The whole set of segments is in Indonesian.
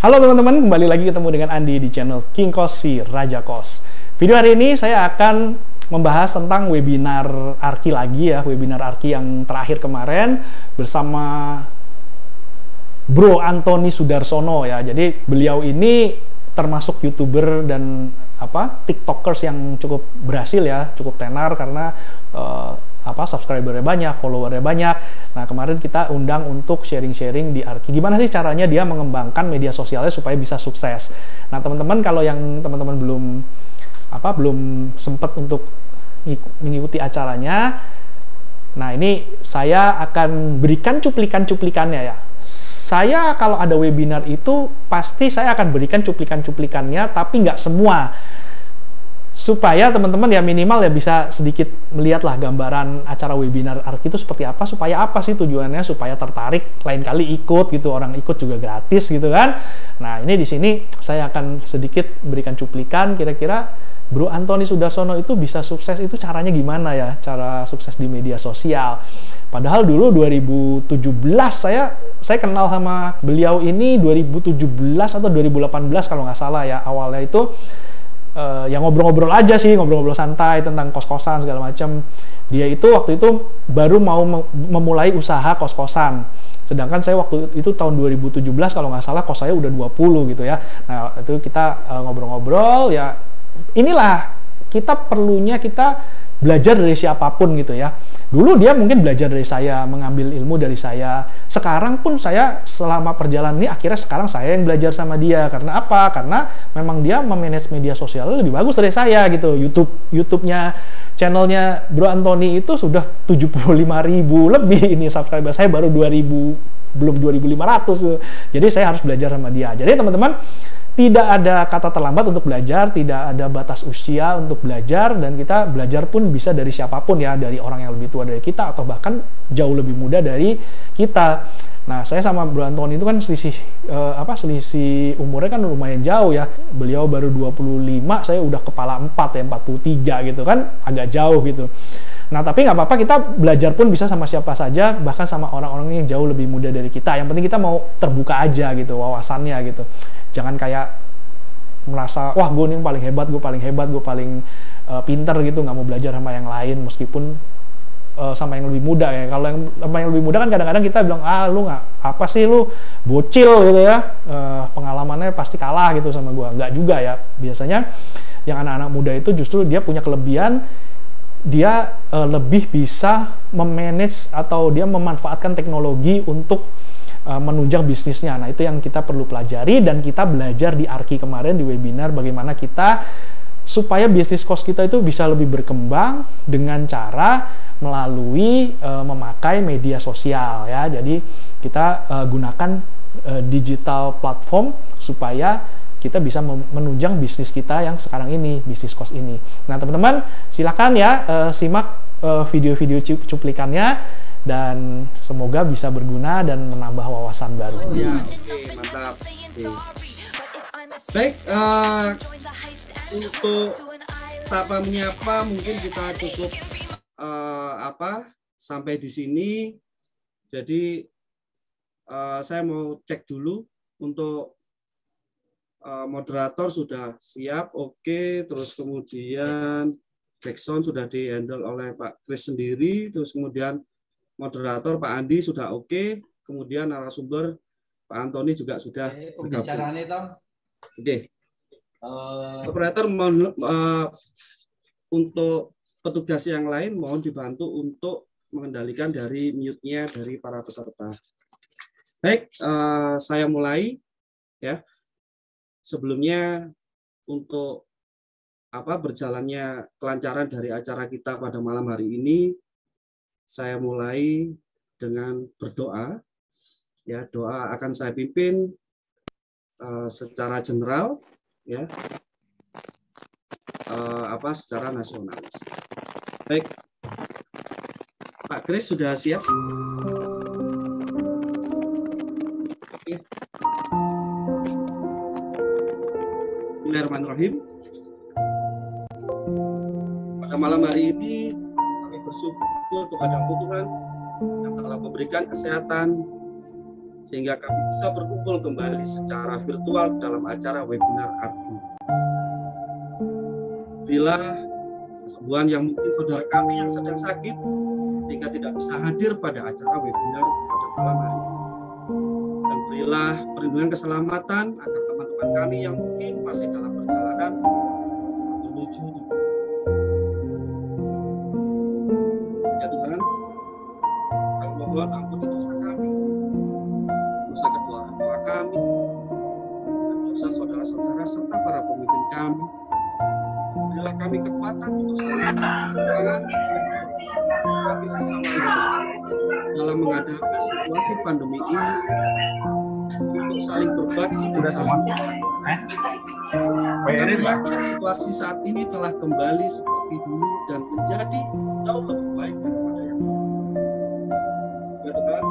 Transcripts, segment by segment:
Halo teman-teman, kembali lagi ketemu dengan Andi di channel King Kos si Raja Kos. Video hari ini saya akan membahas tentang webinar Arki lagi ya, webinar Arki yang terakhir kemarin bersama Bro Antoni Sudarsono ya. Jadi beliau ini termasuk YouTuber dan TikTokers yang cukup berhasil ya, cukup tenar karena subscribernya banyak, followernya banyak. Nah, kemarin kita undang untuk sharing-sharing di Arki. Gimana sih caranya dia mengembangkan media sosialnya supaya bisa sukses. Nah, teman-teman kalau yang teman-teman belum sempat untuk mengikuti acaranya, nah ini saya akan berikan cuplikan-cuplikannya ya. Saya kalau ada webinar itu pasti saya akan berikan cuplikan-cuplikannya, tapi nggak semua. Supaya teman-teman ya minimal ya bisa sedikit melihatlah gambaran acara webinar Arki itu seperti apa, supaya apa sih tujuannya, supaya tertarik lain kali ikut gitu, orang ikut juga gratis gitu kan. Nah, ini di sini saya akan sedikit berikan cuplikan kira-kira Bro Antoni Sudarsono itu bisa sukses itu caranya gimana ya, cara sukses di media sosial. Padahal dulu 2017 saya kenal sama beliau ini 2017 atau 2018 kalau nggak salah ya. Awalnya itu ya ngobrol-ngobrol aja sih, ngobrol-ngobrol santai tentang kos-kosan segala macam. Dia itu waktu itu baru mau memulai usaha kos-kosan. Sedangkan saya waktu itu tahun 2017 kalau nggak salah kos saya udah 20 gitu ya. Nah, itu kita ngobrol-ngobrol ya. Inilah kita belajar dari siapapun gitu ya. Dulu dia mungkin belajar dari saya, mengambil ilmu dari saya. Sekarang pun saya selama perjalanan ini akhirnya sekarang saya yang belajar sama dia. Karena apa? Karena memang dia memanage media sosial lebih bagus dari saya gitu. YouTube-nya channelnya Bro Antoni itu sudah 75.000 lebih ini subscriber. Saya baru 2.000, belum 2.500. Jadi saya harus belajar sama dia. Jadi teman-teman, tidak ada kata terlambat untuk belajar, tidak ada batas usia untuk belajar, dan kita belajar pun bisa dari siapapun ya, dari orang yang lebih tua dari kita atau bahkan jauh lebih muda dari kita. Nah, saya sama Bro Antoni itu kan selisih umurnya kan lumayan jauh ya. Beliau baru 25, saya udah kepala 4 ya, 43 gitu kan, agak jauh gitu. Nah, tapi nggak apa-apa, kita belajar pun bisa sama siapa saja, bahkan sama orang-orang yang jauh lebih muda dari kita. Yang penting kita mau terbuka aja gitu, wawasannya gitu. Jangan kayak merasa, wah gue nih paling hebat, gue paling pinter gitu, nggak mau belajar sama yang lain, meskipun sama yang lebih muda ya. Kalau sama yang lebih muda kan kadang-kadang kita bilang, lu nggak, apa sih lu, bocil gitu ya, pengalamannya pasti kalah gitu sama gue. Nggak juga ya, biasanya yang anak-anak muda itu justru dia punya kelebihan, dia lebih bisa memanage atau dia memanfaatkan teknologi untuk menunjang bisnisnya. Nah, itu yang kita perlu pelajari, dan kita belajar di Arki kemarin di webinar bagaimana kita supaya bisnis kos kita itu bisa lebih berkembang dengan cara melalui memakai media sosial ya. Jadi kita gunakan digital platform supaya kita bisa menunjang bisnis kita yang sekarang ini, bisnis kos ini. Nah, teman-teman, silakan ya simak video-video cuplikannya, dan semoga bisa berguna dan menambah wawasan baru. Ya, oke, mantap. Oke. Baik, untuk sapa menyapa mungkin kita cukup sampai di sini. Jadi saya mau cek dulu untuk moderator sudah siap, oke. Terus kemudian background sudah di-handle oleh Pak Chris sendiri. Terus kemudian moderator Pak Andi sudah oke. Kemudian narasumber Pak Antoni juga sudah pembicaranya Tom. Oke. Operator untuk petugas yang lain mohon dibantu untuk mengendalikan dari mute-nya dari para peserta. Baik, saya mulai ya. Sebelumnya untuk berjalannya kelancaran dari acara kita pada malam hari ini, saya mulai dengan berdoa. Ya, doa akan saya pimpin secara general, ya, secara nasionalis. Baik, Pak Chris sudah siap? Oke. Bismillahirrahmanirrahim. Pada malam hari ini kami bersyukur kepada Tuhan yang telah memberikan kesehatan, sehingga kami bisa berkumpul kembali secara virtual dalam acara webinar ARKI. Berilah kesembuhan yang mungkin saudara kami yang sedang sakit sehingga tidak bisa hadir pada acara webinar pada malam hari ini. Dan berilah perlindungan keselamatan agar teman-teman kami yang mungkin masih dalam perjalanan menuju ya Tuhan, kami mohon ampuni dosa kami, dosa kedua orang tua kami, dan dosa saudara-saudara serta para pemimpin kami. Berilah kami kekuatan untuk saling berperjuangan kami sesama Tuhan dalam menghadapi situasi pandemi ini, untuk saling berbagi dan saling berbagi. Kami yakin situasi saat ini telah kembali seperti dulu dan menjadi jauh lebih baik daripada yang lalu. Ya Tuhan,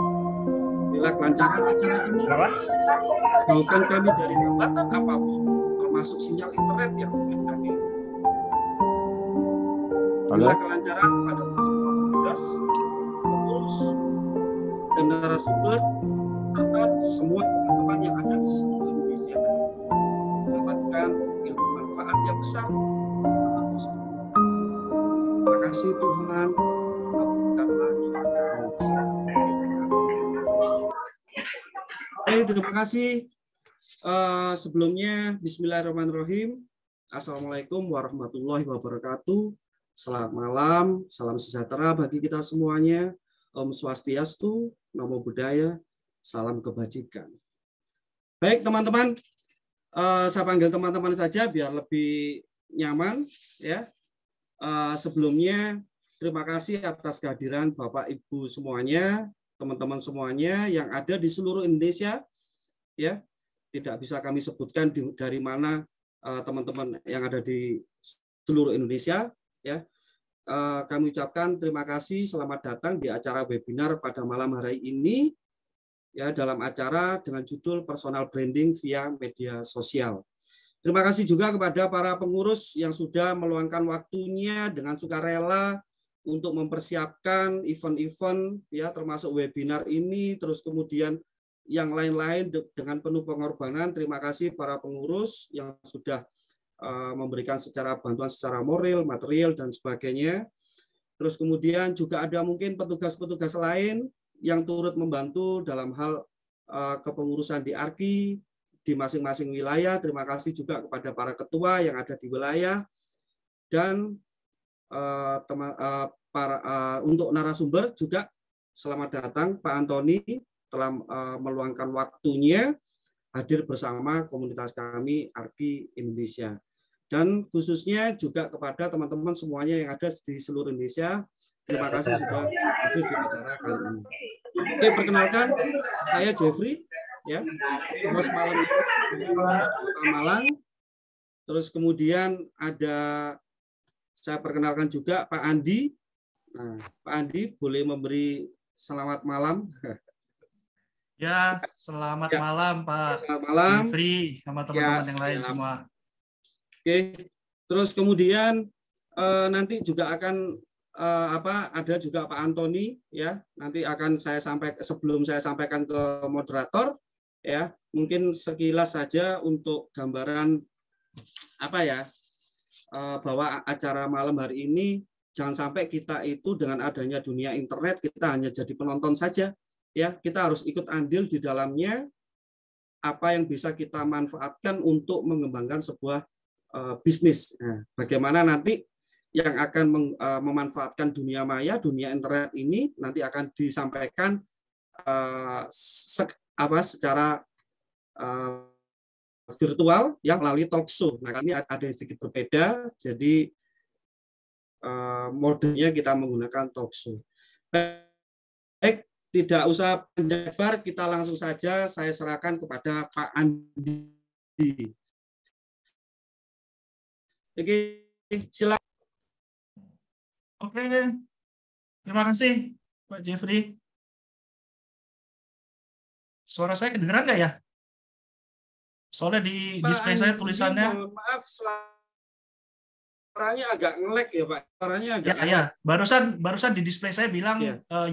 bila kelancaran acara ini, jauhkan kami dari hambatan apapun, termasuk sinyal internet yang mungkin kami. Bila kelancaran kepada semua petugas, pengurus, dan narasumber, serta semua teman-teman yang ada di seluruh Indonesia mendapatkan ilmu manfaat yang besar. Terima kasih Tuhan, kabulkanlah doa kami. Terima kasih. Sebelumnya, Bismillahirrahmanirrahim. Assalamualaikum warahmatullahi wabarakatuh. Selamat malam, salam sejahtera bagi kita semuanya. Om Swastiastu, Namo Buddhaya, salam kebajikan. Baik teman-teman, saya panggil teman-teman saja biar lebih nyaman ya. Sebelumnya terima kasih atas kehadiran Bapak Ibu semuanya, teman-teman semuanya yang ada di seluruh Indonesia ya. Tidak bisa kami sebutkan dari mana teman-teman yang ada di seluruh Indonesia ya. Kami ucapkan terima kasih, selamat datang di acara webinar pada malam hari ini ya, dalam acara dengan judul Personal Branding via Media Sosial. Terima kasih juga kepada para pengurus yang sudah meluangkan waktunya dengan sukarela untuk mempersiapkan event-event ya, termasuk webinar ini, terus kemudian yang lain-lain dengan penuh pengorbanan. Terima kasih para pengurus yang sudah memberikan secara bantuan secara moral, material, dan sebagainya. Terus kemudian juga ada mungkin petugas-petugas lain yang turut membantu dalam hal kepengurusan di ARKI di masing-masing wilayah. Terima kasih juga kepada para ketua yang ada di wilayah. Dan untuk narasumber juga selamat datang Pak Antoni telah meluangkan waktunya hadir bersama komunitas kami ARKI Indonesia. Dan khususnya juga kepada teman-teman semuanya yang ada di seluruh Indonesia, terima kasih sudah hadir di acara kali ini. Oke, perkenalkan, saya Jeffrey, ya, host malam ini di Kota Malang. Terus kemudian ada, saya perkenalkan juga Pak Andi. Nah, Pak Andi boleh memberi selamat malam. Ya, selamat malam Pak. Selamat malam. Jeffrey, sama teman-teman yang lain semua. Oke, terus kemudian nanti juga akan ada juga Pak Antoni ya. Nanti akan saya sampaikan sebelum saya sampaikan ke moderator ya. Mungkin sekilas saja untuk gambaran bahwa acara malam hari ini jangan sampai kita itu dengan adanya dunia internet kita hanya jadi penonton saja ya. Kita harus ikut andil di dalamnya, apa yang bisa kita manfaatkan untuk mengembangkan sebuah bisnis. Nah, bagaimana nanti yang akan memanfaatkan dunia maya, dunia internet ini nanti akan disampaikan secara virtual yang melalui talk show. Nah, ini ada yang sedikit berbeda, jadi modenya kita menggunakan talk show. Baik, tidak usah panjang lebar, kita langsung saja saya serahkan kepada Pak Andi. Oke, silakan. Oke, terima kasih Pak Jeffrey. Suara saya kedengeran nggak ya? Soalnya di display saya tulisannya. Maaf, suaranya agak nge-lag ya Pak. Suaranya agak. Ya. Barusan di display saya bilang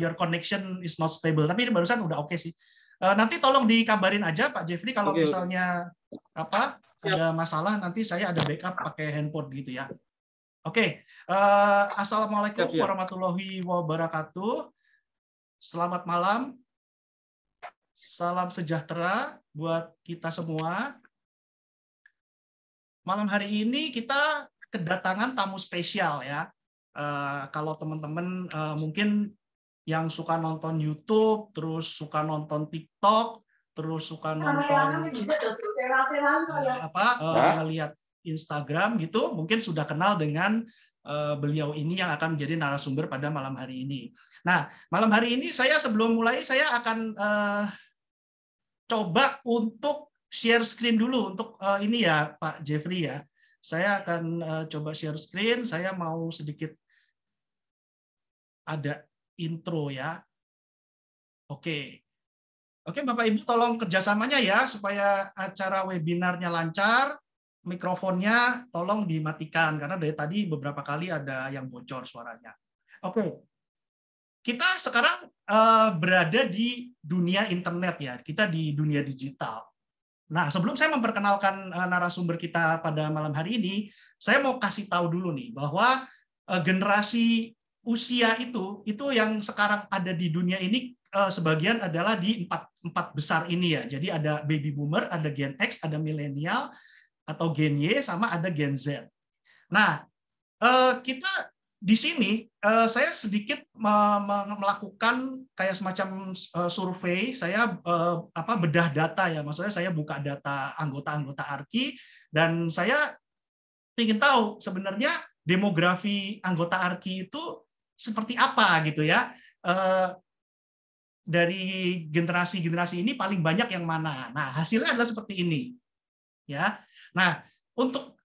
your connection is not stable. Tapi ini barusan udah oke sih. Nanti tolong dikabarin aja Pak Jeffrey kalau Oke. misalnya apa ada masalah, nanti saya ada backup pakai handphone gitu ya. Oke, Assalamualaikum Siap. warahmatullahi wabarakatuh. Selamat malam, salam sejahtera buat kita semua. Malam hari ini kita kedatangan tamu spesial ya. Kalau teman-teman mungkin yang suka nonton YouTube, terus suka nonton TikTok, terus suka nonton ngelihat Instagram gitu, mungkin sudah kenal dengan beliau ini yang akan menjadi narasumber pada malam hari ini. Nah, malam hari ini sebelum mulai saya akan coba untuk share screen dulu untuk ini ya Pak Jeffrey ya. Saya akan coba share screen. Saya mau sedikit ada intro ya. Oke. Oke Bapak Ibu tolong kerjasamanya ya supaya acara webinarnya lancar. Mikrofonnya tolong dimatikan karena dari tadi beberapa kali ada yang bocor suaranya. Oke. Kita sekarang berada di dunia internet ya. Kita di dunia digital. Nah, sebelum saya memperkenalkan narasumber kita pada malam hari ini, saya mau kasih tahu dulu nih bahwa generasi usia itu yang sekarang ada di dunia ini sebagian adalah di empat besar ini ya. Jadi ada baby boomer, ada Gen X, ada milenial atau Gen Y, sama ada Gen Z. Nah, kita di sini saya sedikit melakukan kayak semacam survei. Saya bedah data ya, maksudnya saya buka data anggota-anggota ARKI dan saya ingin tahu sebenarnya demografi anggota ARKI itu seperti apa gitu ya. Dari generasi-generasi ini paling banyak yang mana? Nah, hasilnya adalah seperti ini. Ya. Nah, untuk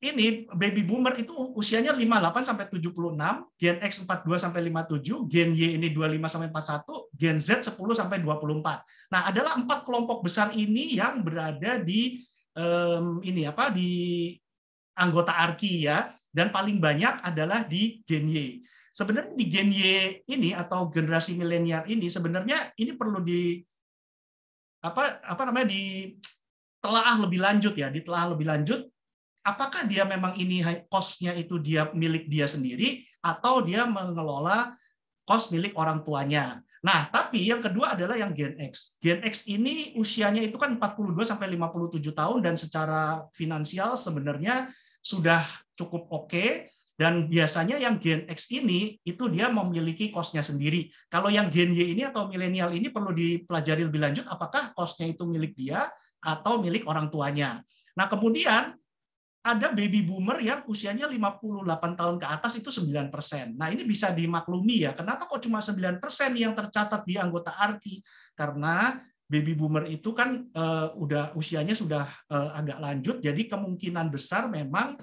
ini baby boomer itu usianya 58 sampai 76, Gen X 42 sampai 57, Gen Y ini 25 sampai 41, Gen Z 10 sampai 24. Nah, adalah 4 kelompok besar ini yang berada di di anggota ARKI ya, dan paling banyak adalah di Gen Y. Sebenarnya di Gen Y ini atau generasi milenial ini sebenarnya ini perlu ditelaah lebih lanjut ya, ditelaah lebih lanjut. Apakah dia memang ini cost-nya itu dia milik dia sendiri atau dia mengelola cost milik orang tuanya. Nah, tapi yang kedua adalah yang Gen X. Gen X ini usianya itu kan 42 sampai 57 tahun dan secara finansial sebenarnya sudah cukup oke. Dan biasanya yang Gen X ini itu dia memiliki cost-nya sendiri. Kalau yang Gen Y ini atau milenial ini perlu dipelajari lebih lanjut apakah cost-nya itu milik dia atau milik orang tuanya. Nah, kemudian ada baby boomer yang usianya 58 tahun ke atas itu 9%. Nah, ini bisa dimaklumi ya. Kenapa kok cuma 9% yang tercatat di anggota ARKI? Karena baby boomer itu kan usianya sudah agak lanjut, jadi kemungkinan besar memang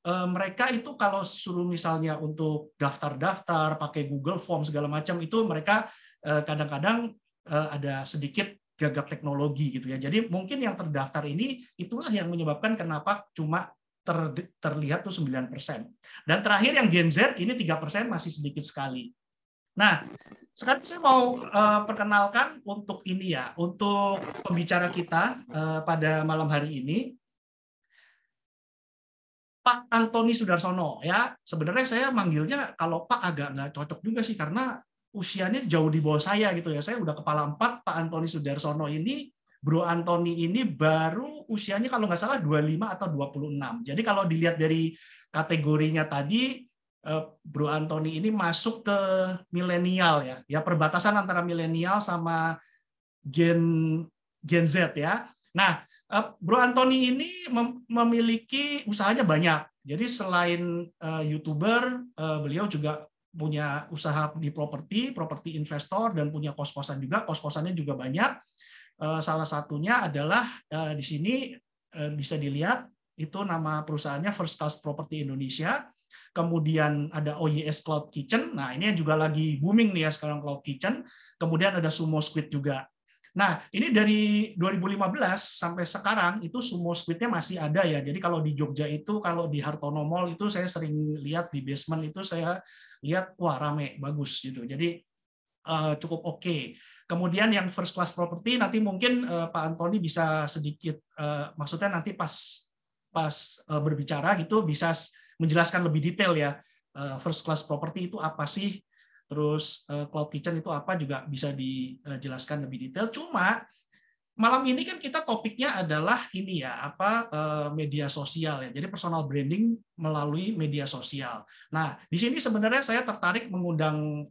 mereka itu kalau suruh misalnya untuk daftar-daftar, pakai Google Form segala macam itu mereka kadang-kadang ada sedikit gagap teknologi gitu ya. Jadi mungkin yang terdaftar ini itulah yang menyebabkan kenapa cuma terlihat tuh 9%. Dan terakhir yang Gen Z ini 3% masih sedikit sekali. Nah, sekarang saya mau perkenalkan untuk ini ya, untuk pembicara kita pada malam hari ini, Pak Antoni Sudarsono ya. Sebenarnya saya manggilnya kalau Pak agak nggak cocok juga sih karena usianya jauh di bawah saya gitu ya. Saya udah kepala 4, Pak Antoni Sudarsono ini, Bro Antoni ini baru usianya kalau nggak salah 25 atau 26. Jadi kalau dilihat dari kategorinya tadi, Bro Antoni ini masuk ke milenial ya. Ya perbatasan antara milenial sama Gen Z ya. Nah, Bro Antoni ini memiliki usahanya banyak. Jadi selain YouTuber, beliau juga punya usaha di properti investor, dan punya kos-kosan juga. Kos-kosannya juga banyak. Salah satunya adalah di sini bisa dilihat, itu nama perusahaannya First Class Property Indonesia. Kemudian ada OYS Cloud Kitchen. Nah, ini juga lagi booming nih ya sekarang Cloud Kitchen. Kemudian ada Sumo Squid juga. Nah, ini dari 2015 sampai sekarang itu Sumo Squid-nya masih ada ya. Jadi kalau di Jogja itu, kalau di Hartono Mall itu saya sering lihat di basement itu saya lihat wah rame, bagus gitu. Jadi cukup oke. Kemudian yang first class property nanti mungkin Pak Antoni bisa sedikit, maksudnya nanti pas berbicara gitu bisa menjelaskan lebih detail ya, first class property itu apa sih, terus cloud kitchen itu apa juga bisa dijelaskan lebih detail. Cuma malam ini kan kita topiknya adalah ini ya, media sosial ya. Jadi personal branding melalui media sosial. Nah, di sini sebenarnya saya tertarik mengundang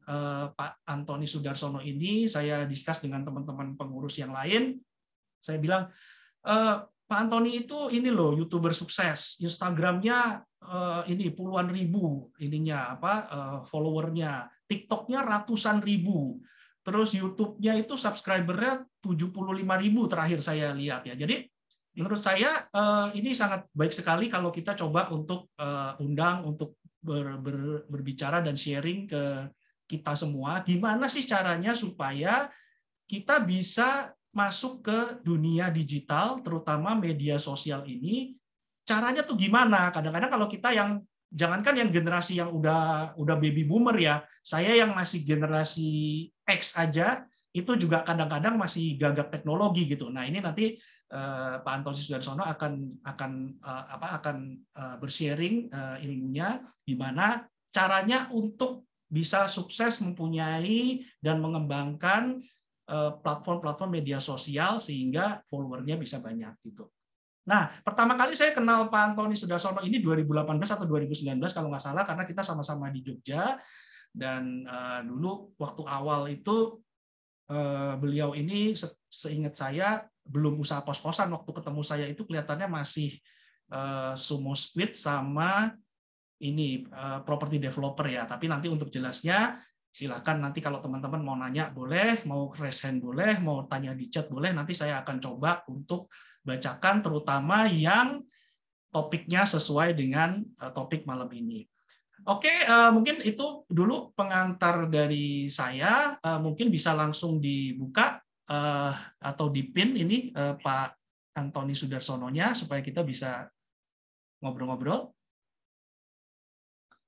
Pak Antoni Sudarsono ini. Saya discuss dengan teman-teman pengurus yang lain. Saya bilang, Pak Antoni itu ini loh YouTuber sukses. Instagramnya ini puluhan ribu ininya followernya. TikToknya ratusan ribu. Terus YouTube-nya itu subscriber-nya 75.000 terakhir saya lihat ya. Jadi menurut saya ini sangat baik sekali kalau kita coba untuk undang untuk berbicara dan sharing ke kita semua. Gimana sih caranya supaya kita bisa masuk ke dunia digital, terutama media sosial ini. Caranya tuh gimana? Kadang-kadang kalau kita yang jangankan yang generasi yang udah baby boomer ya, saya yang masih generasi X aja itu juga kadang-kadang masih gagap teknologi gitu. Nah ini nanti Pak Antoni Sudarsono akan bersharing ilmunya gimana caranya untuk bisa sukses mempunyai dan mengembangkan platform-platform media sosial sehingga followernya bisa banyak gitu. Nah, pertama kali saya kenal Pak Antoni Sudarsono ini 2018 atau 2019 kalau nggak salah, karena kita sama-sama di Jogja. Dan dulu waktu awal itu beliau ini seingat saya belum usaha kos-kosan. Waktu ketemu saya itu kelihatannya masih Sumo Squid sama ini property developer ya. Tapi nanti untuk jelasnya silakan nanti kalau teman-teman mau nanya boleh, mau raise hand boleh, mau tanya di chat boleh. Nanti saya akan coba untuk bacakan terutama yang topiknya sesuai dengan topik malam ini. Oke, mungkin itu dulu pengantar dari saya. Mungkin bisa langsung dibuka atau dipin ini Pak Antoni Sudarsono-nya supaya kita bisa ngobrol-ngobrol.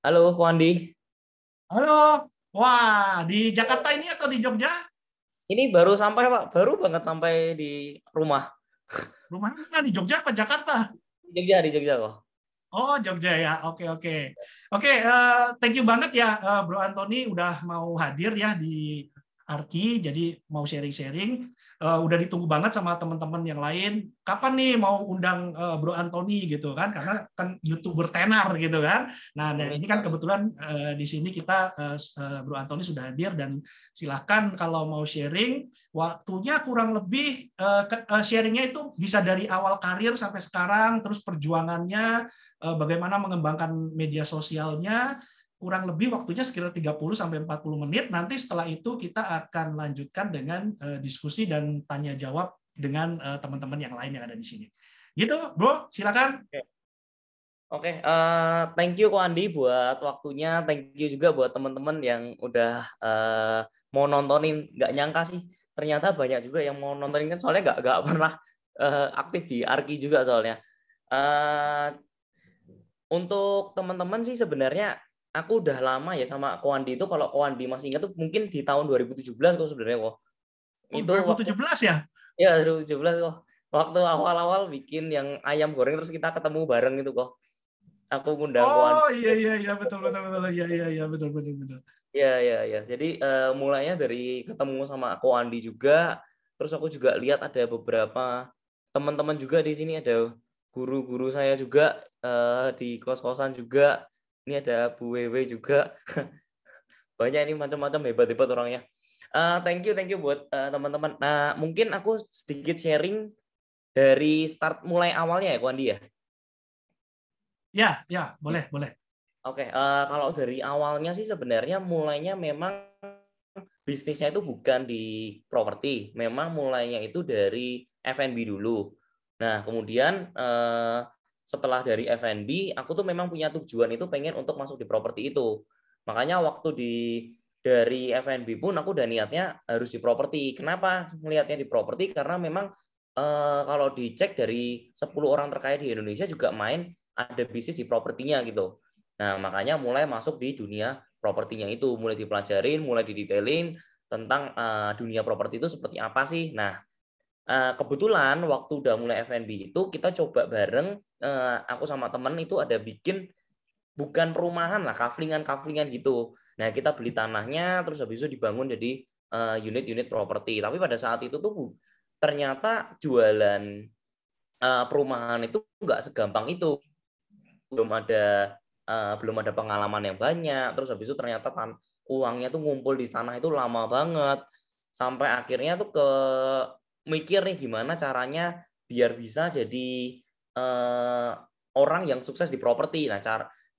Halo, Ko Andi. Halo. Wah, di Jakarta ini atau di Jogja? Ini baru sampai, Pak. Baru banget sampai di rumah. Rumahnya di Jogja apa Jakarta? Di Jogja kok. Oh, Jogja ya. Oke. Thank you banget ya Bro Antoni udah mau hadir ya di Arki, jadi mau sharing-sharing. Udah ditunggu banget sama teman-teman yang lain. Kapan nih mau undang Bro Antoni gitu kan? Karena kan YouTuber tenar gitu kan. Nah, ini kan kebetulan di sini kita Bro Antoni sudah hadir dan silahkan kalau mau sharing. Waktunya kurang lebih sharingnya itu bisa dari awal karir sampai sekarang, terus perjuangannya, bagaimana mengembangkan media sosialnya. Kurang lebih waktunya sekitar 30-40 menit. Nanti setelah itu kita akan lanjutkan dengan diskusi dan tanya jawab dengan teman-teman yang lain yang ada di sini. Gitu, Bro, silakan. Oke, thank you Ko Andi buat waktunya. Thank you juga buat teman-teman yang udah mau nontonin. Nggak nyangka sih, ternyata banyak juga yang mau nontonin kan, soalnya nggak pernah aktif di Arki juga soalnya. Untuk teman-teman sih sebenarnya aku udah lama ya sama Ko Andi itu. Kalau Ko Andi masih ingat tuh mungkin di tahun 2017 kok sebenarnya kok. Itu 2017 ya? Ya 2017 kok. Waktu awal-awal bikin yang ayam goreng terus kita ketemu bareng itu kok. Aku ngundang Ko Andi. Oh iya betul. Iya betul. Iya. Jadi mulainya dari ketemu sama Ko Andi juga. Terus aku juga lihat ada beberapa teman-teman juga di sini, ada guru-guru saya juga di kos-kosan juga. Ini ada Bu Wewe juga. Banyak ini macam-macam hebat-hebat orangnya. Thank you buat teman-teman. Nah, mungkin aku sedikit sharing dari start mulai awalnya ya, Ko Andi ya? Ya, boleh. Oke, kalau dari awalnya sih sebenarnya mulainya memang bisnisnya itu bukan di properti. Memang mulainya itu dari F&B dulu. Nah, kemudian setelah dari F&B, aku tuh memang punya tujuan itu pengen untuk masuk di properti itu. Makanya waktu dari F&B pun aku udah niatnya harus di properti. Kenapa ngelihatnya di properti? Karena memang kalau dicek dari 10 orang terkaya di Indonesia juga ada bisnis di propertinya gitu. Nah, makanya mulai masuk di dunia propertinya itu, mulai dipelajarin, mulai didetailin, tentang dunia properti itu seperti apa sih. Nah, kebetulan waktu udah mulai F&B itu kita coba bareng, aku sama temen itu ada bikin bukan perumahan lah, kaflingan gitu. Nah, kita beli tanahnya, terus habis itu dibangun jadi unit-unit properti. Tapi pada saat itu tuh ternyata jualan perumahan itu nggak segampang itu. Belum ada pengalaman yang banyak. Terus habis itu ternyata uangnya tuh ngumpul di tanah itu lama banget. Sampai akhirnya tuh mikir nih gimana caranya biar bisa jadi orang yang sukses di properti. Nah,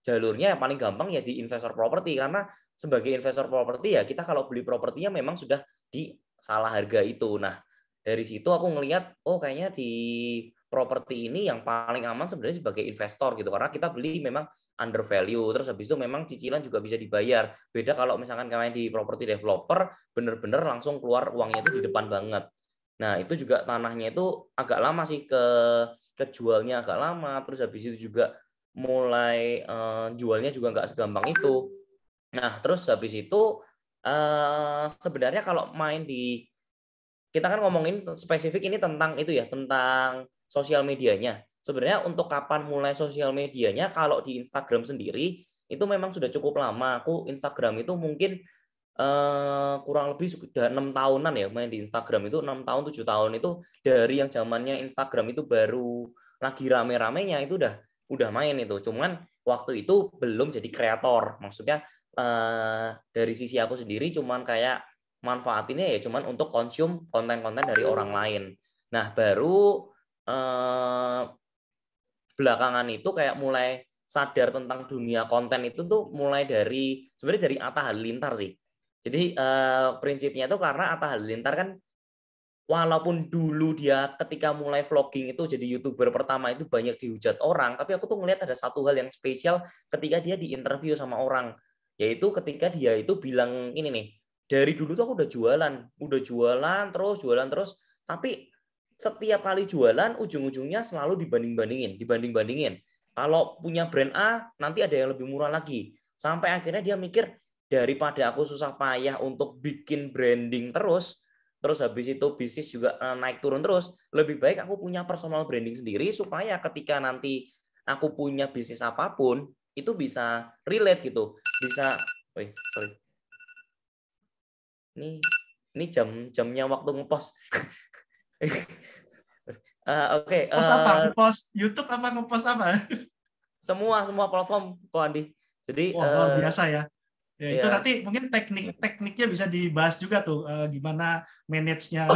jalurnya yang paling gampang ya di investor properti, karena sebagai investor properti ya kita kalau beli propertinya memang sudah di salah harga itu. Nah, dari situ aku ngelihat kayaknya di properti ini yang paling aman sebenarnya sebagai investor gitu, karena kita beli memang under value, terus habis itu memang cicilan juga bisa dibayar. Beda kalau misalkan kalian di properti developer bener-bener langsung keluar uangnya itu di depan banget. Nah, itu juga tanahnya itu agak lama sih kejualnya agak lama, terus habis itu juga mulai jualnya juga nggak segampang itu. Nah, terus habis itu sebenarnya kalau main kita kan ngomongin spesifik ini tentang itu ya, tentang sosial medianya. Sebenarnya untuk kapan mulai sosial medianya, kalau di Instagram sendiri itu memang sudah cukup lama. Aku Instagram itu mungkin kurang lebih sudah 6 tahunan ya main di Instagram itu, 6 tahun 7 tahun itu dari yang zamannya Instagram itu baru lagi rame-ramenya itu udah main itu. Cuman waktu itu belum jadi kreator. Maksudnya dari sisi aku sendiri cuman kayak manfaatinnya ya cuman untuk konsum konten-konten dari orang lain. Nah, baru belakangan itu kayak mulai sadar tentang dunia konten itu tuh mulai sebenarnya dari Atta Halilintar sih. Jadi prinsipnya itu karena Atta Halilintar kan walaupun dulu dia ketika mulai vlogging itu jadi YouTuber pertama itu banyak dihujat orang, tapi aku tuh ngelihat ada satu hal yang spesial ketika dia diinterview sama orang, yaitu ketika dia itu bilang ini nih, dari dulu tuh aku udah jualan terus, tapi setiap kali jualan ujung-ujungnya selalu dibanding-bandingin. Kalau punya brand A nanti ada yang lebih murah lagi. Sampai akhirnya dia mikir, daripada aku susah payah untuk bikin branding terus habis itu bisnis juga naik turun terus, lebih baik aku punya personal branding sendiri supaya ketika nanti aku punya bisnis apapun itu bisa relate gitu, bisa. Sorry. Ini jamnya waktu ngepost. Oke. Ngepost apa? Ngepost YouTube apa ngepost apa? Semua platform kok, Andi. Jadi luar biasa ya. Ya, itu ya. nanti mungkin tekniknya bisa dibahas juga tuh, gimana manage-nya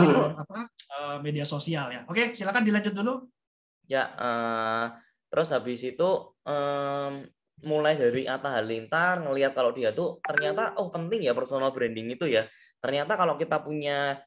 media sosial ya. Oke, silakan dilanjut dulu. Ya, terus habis itu mulai dari Atta Halilintar ngelihat kalau dia tuh ternyata penting ya personal branding itu ya. Ternyata kalau kita punya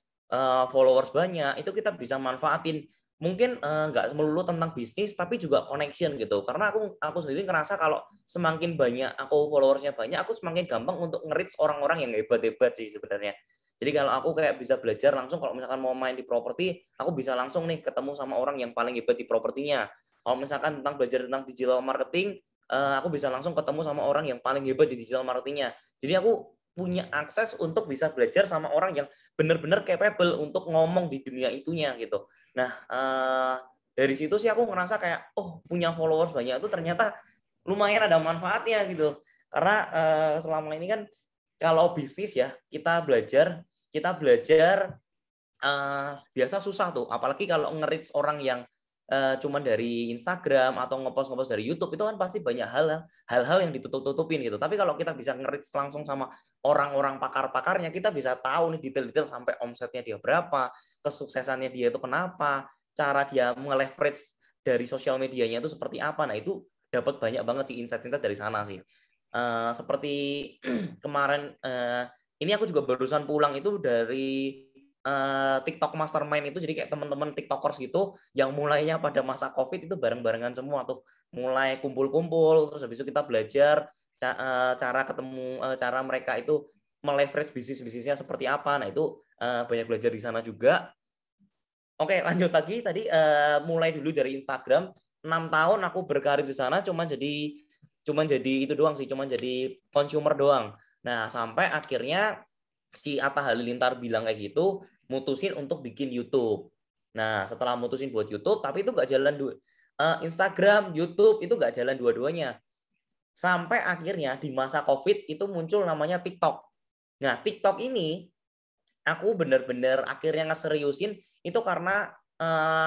followers banyak itu kita bisa manfaatin. Mungkin nggak melulu tentang bisnis tapi juga connection gitu, karena aku sendiri ngerasa kalau semakin banyak aku followersnya banyak, aku semakin gampang untuk nge-reach orang-orang yang hebat-hebat sih sebenarnya. Jadi kalau aku kayak bisa belajar langsung, kalau misalkan mau main di properti aku bisa langsung nih ketemu sama orang yang paling hebat di propertinya. Kalau misalkan belajar tentang digital marketing, aku bisa langsung ketemu sama orang yang paling hebat di digital marketingnya. Jadi aku punya akses untuk bisa belajar sama orang yang benar-benar capable untuk ngomong di dunia itunya gitu. Nah, dari situ sih aku ngerasa kayak punya followers banyak itu ternyata lumayan ada manfaatnya gitu. Karena selama ini kan kalau bisnis ya kita belajar biasa susah tuh, apalagi kalau nge-reach orang yang cuman dari Instagram atau ngepost dari YouTube, itu kan pasti banyak hal-hal yang ditutup-tutupin gitu. Tapi kalau kita bisa nge-reach langsung sama orang-orang pakar-pakarnya, kita bisa tahu nih detail-detail sampai omsetnya dia berapa, kesuksesannya dia itu kenapa, cara dia nge-leverage dari sosial medianya itu seperti apa. Nah, itu dapat banyak banget sih insight-insight dari sana sih. Seperti kemarin ini aku juga barusan pulang itu dari TikTok Mastermind itu, jadi kayak teman-teman TikTokers gitu yang mulainya pada masa COVID itu bareng-barengan semua tuh, mulai kumpul-kumpul, terus habis itu kita belajar cara mereka itu meleverage bisnisnya seperti apa. Nah, itu banyak belajar di sana juga. Oke, lanjut lagi tadi mulai dulu dari Instagram, 6 tahun aku berkarir di sana cuman jadi itu doang sih, cuman jadi consumer doang. Nah, sampai akhirnya si Atta Halilintar bilang kayak gitu, mutusin untuk bikin YouTube. Nah, setelah mutusin buat YouTube, tapi itu nggak jalan Instagram, YouTube itu nggak jalan dua-duanya. Sampai akhirnya di masa COVID itu muncul namanya TikTok. Nah, TikTok ini aku benar-benar akhirnya ngeseriusin itu karena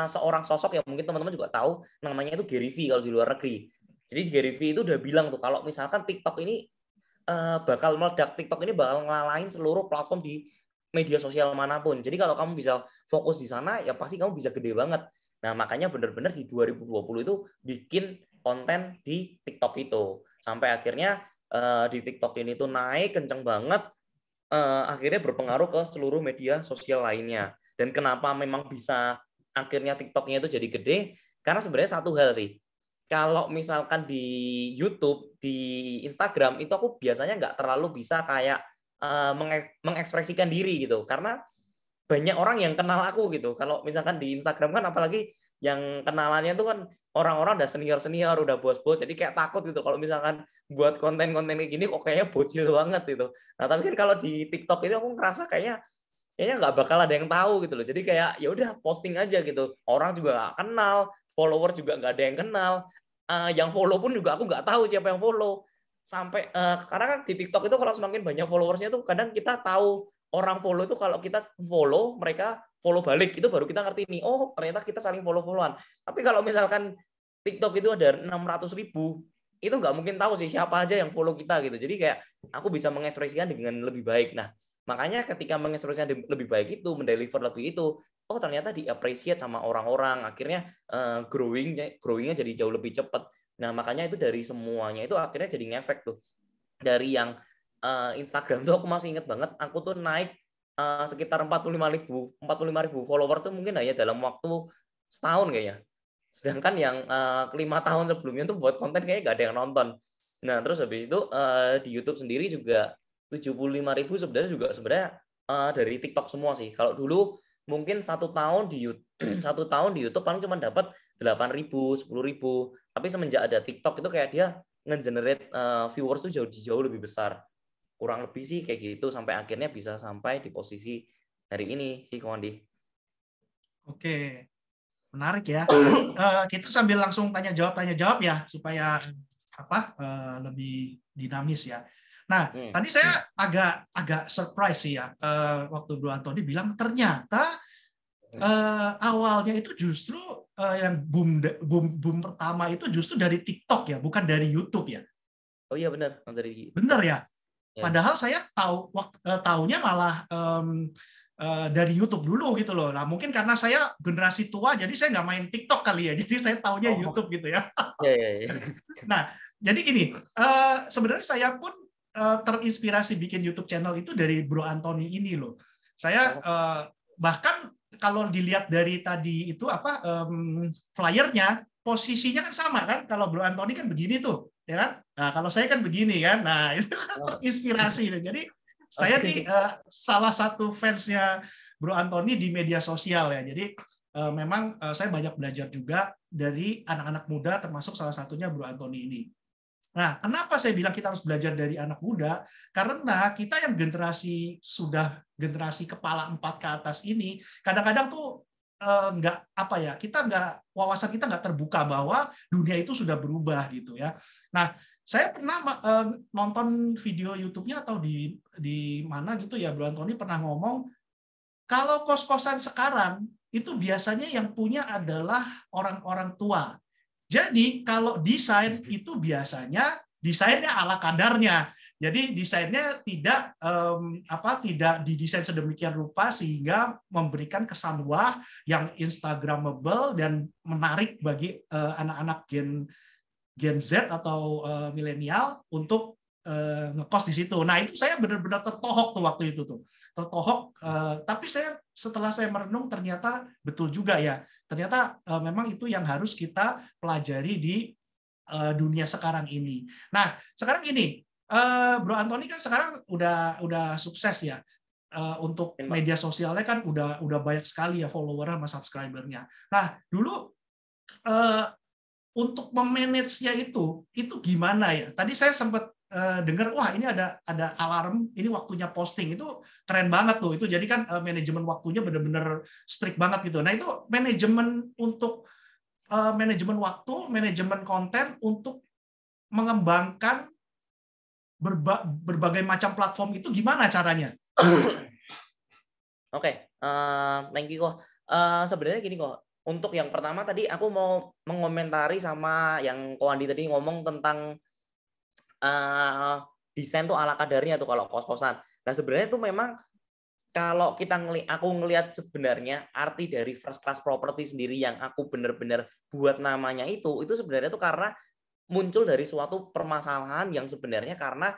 seorang sosok yang mungkin teman-teman juga tahu, namanya itu Gary Vee kalau di luar negeri. Jadi Gary Vee itu udah bilang tuh kalau misalkan TikTok ini bakal meledak, TikTok ini bakal ngalahin seluruh platform di media sosial manapun. Jadi kalau kamu bisa fokus di sana, ya pasti kamu bisa gede banget. Nah, makanya benar-benar di 2020 itu bikin konten di TikTok itu. Sampai akhirnya di TikTok ini tuh naik kenceng banget, akhirnya berpengaruh ke seluruh media sosial lainnya. Dan kenapa memang bisa akhirnya TikTok-nya itu jadi gede? Karena sebenarnya satu hal sih. Kalau misalkan di YouTube, di Instagram, itu aku biasanya nggak terlalu bisa kayak mengekspresikan diri gitu. Karena banyak orang yang kenal aku gitu. Kalau misalkan di Instagram kan apalagi yang kenalannya tuh kan orang-orang udah senior-senior, udah bos-bos, jadi kayak takut gitu kalau misalkan buat konten-konten kayak gini kok kayaknya bocil banget gitu. Nah, tapi kan kalau di TikTok itu aku ngerasa kayaknya nggak bakal ada yang tahu gitu loh. Jadi kayak ya udah posting aja gitu. Orang juga nggak kenal, follower juga nggak ada yang kenal. Yang follow pun juga aku nggak tahu siapa yang follow. Sampai karena kan di TikTok itu kalau semakin banyak followersnya tuh kadang kita tahu orang follow itu kalau kita follow, mereka follow balik, itu baru kita ngerti nih, oh ternyata kita saling follow-followan. Tapi kalau misalkan TikTok itu ada 600.000, itu nggak mungkin tahu sih siapa aja yang follow kita gitu. Jadi kayak aku bisa mengekspresikan dengan lebih baik. Nah, makanya ketika mengekspresikan lebih baik itu, mendeliver lebih itu, oh ternyata di-appreciate sama orang-orang, akhirnya growing-nya jadi jauh lebih cepat. Nah, makanya itu dari semuanya itu akhirnya jadi ngefek tuh. Dari yang Instagram tuh aku masih inget banget, aku tuh naik sekitar 45.000 followers tuh mungkin hanya dalam waktu setahun kayaknya. Sedangkan yang 5 tahun sebelumnya tuh buat konten kayaknya nggak ada yang nonton. Nah, terus habis itu di YouTube sendiri juga 75.000 sebenarnya dari TikTok semua sih. Kalau dulu mungkin 1 tahun di YouTube paling cuma dapat 8.000, 10.000. Tapi semenjak ada TikTok itu kayak dia nge-generate viewers tuh jauh lebih besar. Kurang lebih sih kayak gitu sampai akhirnya bisa sampai di posisi hari ini sih, Kondi. Oke, menarik ya. Kita sambil langsung tanya jawab ya supaya lebih dinamis ya. Nah, tadi saya agak surprise sih ya waktu Bro Antoni bilang ternyata awalnya itu justru yang boom pertama itu justru dari TikTok ya, bukan dari YouTube ya. Oh iya benar, dari. Benar ya. Padahal saya taunya malah dari YouTube dulu gitu loh. Nah mungkin karena saya generasi tua, jadi saya nggak main TikTok kali ya. Jadi saya taunya YouTube gitu ya. Nah jadi gini, sebenarnya saya pun terinspirasi bikin YouTube channel itu dari Bro Antoni ini loh. Saya bahkan kalau dilihat dari tadi itu flyernya, posisinya kan sama kan. Kalau Bro Antoni kan begini tuh. Ya kan? Nah, kalau saya kan begini kan. Nah, itu terinspirasi. Jadi saya nih salah satu fansnya Bro Antoni di media sosial ya. Jadi memang saya banyak belajar juga dari anak-anak muda, termasuk salah satunya Bro Antoni ini. Nah, kenapa saya bilang kita harus belajar dari anak muda? Karena kita yang generasi kepala 4 ke atas ini, kadang-kadang tuh wawasan kita nggak terbuka bahwa dunia itu sudah berubah gitu ya. Nah, saya pernah nonton video YouTube-nya atau di mana gitu ya, Bro Antoni pernah ngomong kalau kos-kosan sekarang itu biasanya yang punya adalah orang-orang tua. Jadi kalau desain itu biasanya desainnya ala kadarnya. Jadi desainnya tidak didesain sedemikian rupa sehingga memberikan kesan wah yang instagramable dan menarik bagi anak-anak Gen Z atau milenial untuk ngekos di situ. Nah itu saya benar-benar tertohok tuh waktu itu tuh. Tertohok. Tapi setelah saya merenung ternyata betul juga ya. Ternyata memang itu yang harus kita pelajari di dunia sekarang ini. Nah sekarang ini. Bro Antoni kan sekarang udah sukses ya untuk media sosialnya kan udah banyak sekali ya follower sama subscribernya. Nah dulu untuk memanage-nya itu gimana ya? Tadi saya sempat dengar wah ini ada alarm, ini waktunya posting, itu keren banget tuh. Itu jadi kan manajemen waktunya benar-benar strict banget gitu. Nah itu manajemen untuk manajemen waktu, manajemen konten untuk mengembangkan berbagai macam platform itu gimana caranya? Oke, thank you kok. Sebenarnya gini kok. Untuk yang pertama tadi aku mau mengomentari sama yang Ko Andi tadi ngomong tentang desain tuh ala kadarnya tuh kalau kos-kosan. Nah sebenarnya tuh memang kalau aku ngelihat sebenarnya arti dari first class property sendiri yang aku benar-benar buat namanya itu sebenarnya tuh karena muncul dari suatu permasalahan yang sebenarnya karena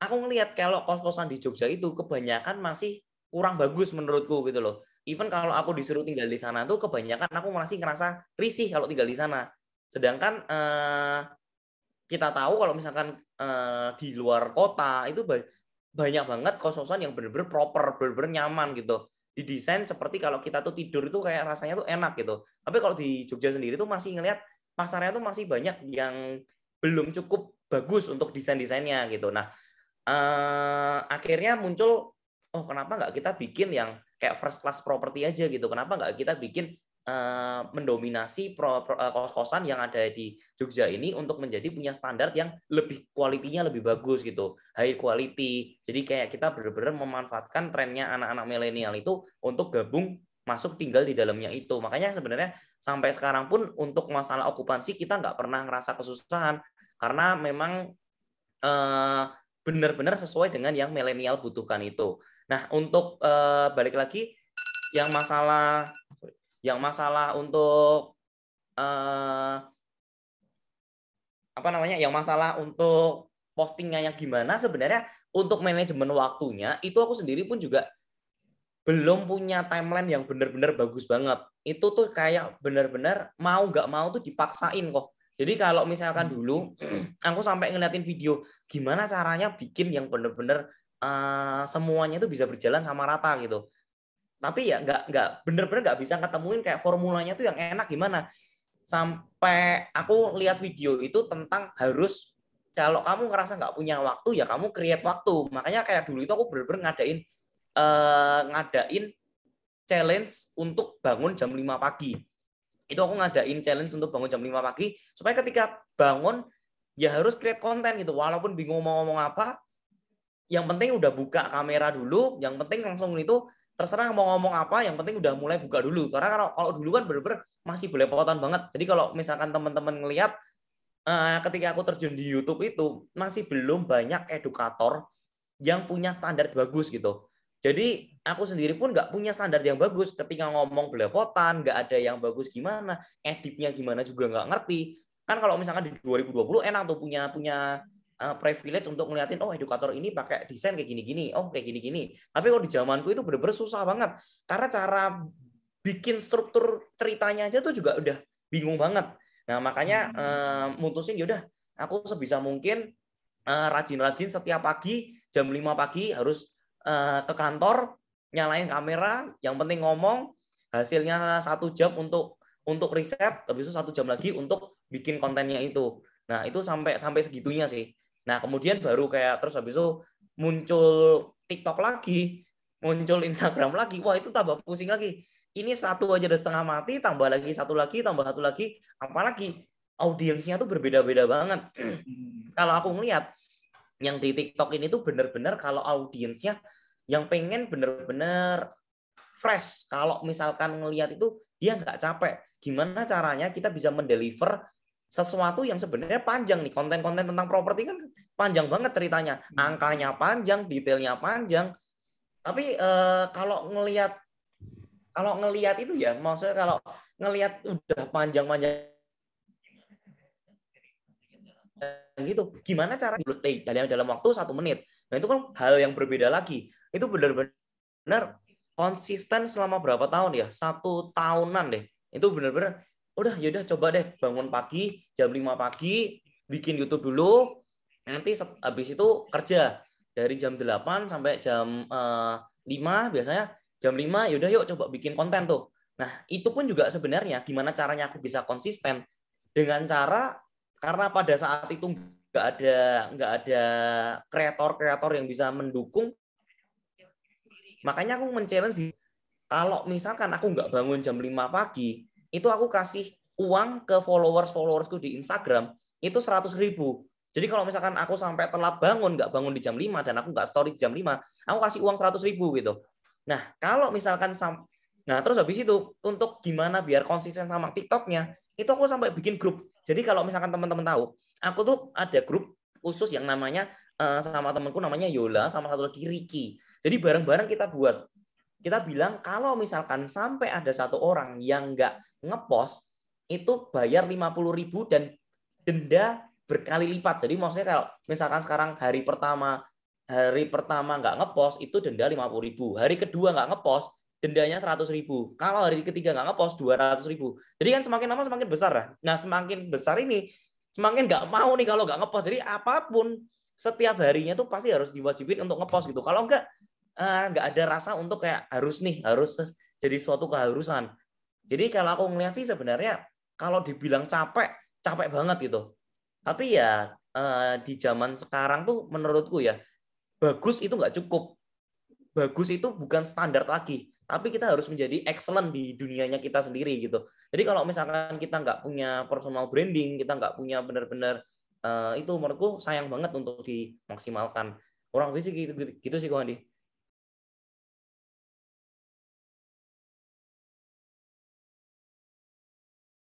aku ngelihat kalau kos-kosan di Jogja itu kebanyakan masih kurang bagus menurutku gitu loh. Even kalau aku disuruh tinggal di sana tuh kebanyakan aku masih ngerasa risih kalau tinggal di sana. Sedangkan kita tahu kalau misalkan di luar kota itu banyak banget kos-kosan yang benar-benar proper, benar-benar nyaman gitu. Didesain seperti kalau kita tuh tidur itu kayak rasanya tuh enak gitu. Tapi kalau di Jogja sendiri tuh masih ngelihat pasarnya tuh masih banyak yang belum cukup bagus untuk desain-desainnya gitu. Nah, akhirnya muncul, oh kenapa nggak kita bikin yang kayak first class property aja gitu. Kenapa nggak kita bikin mendominasi kos-kosan yang ada di Jogja ini untuk menjadi punya standar yang lebih kualitinya lebih bagus gitu, high quality. Jadi kayak kita benar-benar memanfaatkan trennya anak-anak milenial itu untuk gabung masuk tinggal di dalamnya itu. Makanya sebenarnya sampai sekarang pun untuk masalah okupansi kita nggak pernah ngerasa kesusahan karena memang benar-benar sesuai dengan yang milenial butuhkan itu. Nah untuk balik lagi yang masalah untuk yang masalah untuk postingnya yang gimana, sebenarnya untuk manajemen waktunya itu aku sendiri pun juga belum punya timeline yang benar-benar bagus banget. Itu tuh kayak benar-benar mau nggak mau tuh dipaksain kok. Jadi kalau misalkan dulu aku sampai ngeliatin video gimana caranya bikin yang benar-benar semuanya itu bisa berjalan sama rata gitu. Tapi ya nggak bener-bener nggak bisa ketemuin kayak formulanya tuh yang enak gimana. Sampai aku lihat video itu tentang harus kalau kamu ngerasa nggak punya waktu ya kamu create waktu. Makanya kayak dulu itu aku bener-bener ngadain challenge untuk bangun jam 5 pagi. Itu aku ngadain challenge untuk bangun jam 5 pagi supaya ketika bangun ya harus create konten gitu. Walaupun bingung mau ngomong apa, yang penting udah buka kamera dulu, yang penting langsung itu terserah mau ngomong apa, yang penting udah mulai buka dulu. Karena kalau dulu kan bener-bener masih belepotan banget. Jadi kalau misalkan teman-teman ngelihat ketika aku terjun di YouTube itu masih belum banyak edukator yang punya standar bagus gitu. Jadi aku sendiri pun nggak punya standar yang bagus. Ketika ngomong belepotan, nggak ada yang bagus gimana, editnya gimana juga nggak ngerti. Kan kalau misalkan di 2020 enak tuh punya privilege untuk ngeliatin oh edukator ini pakai desain kayak gini-gini, oh kayak gini-gini. Tapi kalau di zamanku itu bener-bener susah banget karena cara bikin struktur ceritanya aja tuh juga udah bingung banget. Nah makanya mutusin yaudah aku sebisa mungkin rajin-rajin setiap pagi jam 5 pagi harus ke kantor, nyalain kamera, yang penting ngomong, hasilnya 1 jam untuk riset, habis itu 1 jam lagi untuk bikin kontennya itu. Nah itu sampai segitunya sih. Nah, kemudian baru kayak terus habis itu muncul TikTok lagi, muncul Instagram lagi. Wah, itu tambah pusing lagi. Ini satu aja udah setengah mati, tambah lagi satu lagi, tambah satu lagi. Apalagi audiensnya tuh berbeda-beda banget. Kalau aku ngelihat yang di TikTok ini tuh benar-benar kalau audiensnya yang pengen benar-benar fresh. Kalau misalkan ngelihat itu dia nggak capek. Gimana caranya kita bisa mendeliver sesuatu yang sebenarnya panjang nih, konten-konten tentang properti kan panjang banget ceritanya, angkanya panjang, detailnya panjang. Tapi kalau ngelihat itu ya, maksudnya kalau ngelihat udah panjang-panjang gitu, gimana cara dalam waktu 1 menit? Nah itu kan hal yang berbeda lagi. Itu benar-benar konsisten selama berapa tahun ya? 1 tahunan deh. Itu benar-benar udah yaudah coba deh bangun pagi jam 5 pagi bikin YouTube dulu, nanti habis itu kerja dari jam 8 sampai jam 5 biasanya jam 5 yaudah yuk coba bikin konten tuh. Nah itu pun juga sebenarnya gimana caranya aku bisa konsisten dengan cara karena pada saat itu nggak ada kreator yang bisa mendukung. Makanya aku men-challenge, kalau misalkan aku nggak bangun jam 5 pagi, itu aku kasih uang ke followersku di Instagram itu 100.000. Jadi kalau misalkan aku sampai telat bangun, nggak bangun di jam 5 dan aku nggak story di jam 5, aku kasih uang 100.000 gitu. Nah, kalau misalkan terus habis itu untuk gimana biar konsisten sama TikToknya, itu aku sampai bikin grup. Jadi kalau misalkan teman-teman tahu, aku tuh ada grup khusus yang namanya sama temanku namanya Yola, sama satu lagi Ricky. Jadi bareng-bareng kita bilang kalau misalkan sampai ada satu orang yang nggak ngepost, itu bayar 50.000 dan denda berkali lipat. Jadi maksudnya kalau misalkan sekarang hari pertama nggak ngepost, itu denda 50.000. Hari kedua nggak ngepost, dendanya 100.000. Kalau hari ketiga nggak ngepost, 200.000. Jadi kan semakin lama semakin besar ya. Nah, semakin besar ini semakin nggak mau nih kalau nggak ngepost. Jadi apapun setiap harinya tuh pasti harus diwajibin untuk ngepost gitu. Kalau nggak ada rasa untuk kayak harus jadi suatu keharusan. Jadi kalau aku ngeliat sih sebenarnya kalau dibilang capek banget gitu. Tapi ya di zaman sekarang tuh menurutku ya bagus itu nggak cukup. Bagus itu bukan standar lagi, tapi kita harus menjadi excellent di dunianya kita sendiri gitu. Jadi kalau misalkan kita nggak punya personal branding, kita nggak punya benar-benar itu menurutku sayang banget untuk dimaksimalkan. Kurang lebih sih gitu sih, Ko Andi.